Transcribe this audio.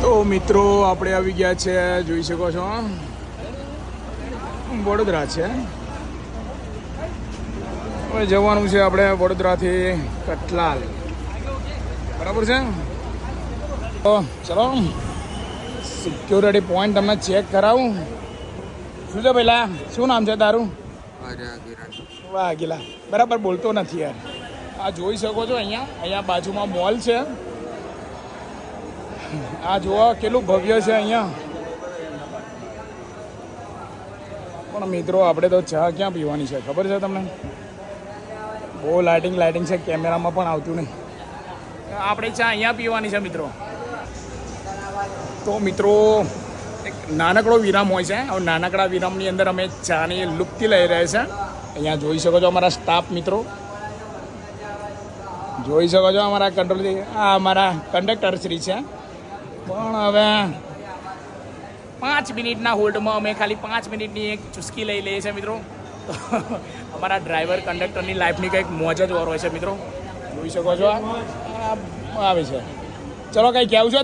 તો મિત્રો આપણે આવી ગયા છે, જોઈ શકો છો વડોદરા છે. હવે જવાનું છે આપણે વડોદરાથી કટલાલ, બરાબર છે. તો ચલો સિક્યોરિટી પોઈન્ટ તમને ચેક કરાવું. શું છે પહેલા, શું નામ છે તારું? વાહ ગીલા, બરાબર બોલતો નથી યાર. આ જોઈ શકો છો અહીંયા બાજુમાં મોલ છે. આ જોવા કેટલું ભવ્ય છે અહીંયા. પણ મિત્રો આપણે તો ચા ક્યાં પીવાની છે ખબર છે તમને? બહુ લાઇટિંગ છે, કેમેરામાં પણ આવતું નહીં. આપણે ચા અહીંયા પીવાની છે મિત્રો. તો મિત્રો એક નાનકડો વિરામ હોય છે. હવે નાનકડા વિરામની અંદર અમે ચાની લુપ્તિ લઈ રહ્યા છે. અહીંયા જોઈ શકો છો અમારા સ્ટાફ મિત્રો, જોઈ શકો છો અમારા કંટ્રોલથી. આ અમારા કંડક્ટર શ્રી છે. પણ હવે 5 મિનિટના હોલ્ડમાં અમે ખાલી 5 મિનિટની એક ચુસ્કી લઈ લઈએ છીએ મિત્રો. અમારા ડ્રાઈવર કંડક્ટરની લાઈફની કંઈક મોજ જ ઓર હોય છે મિત્રો. જોઈ શકો છો આવે છે. ચલો કંઈ કહેવું છે?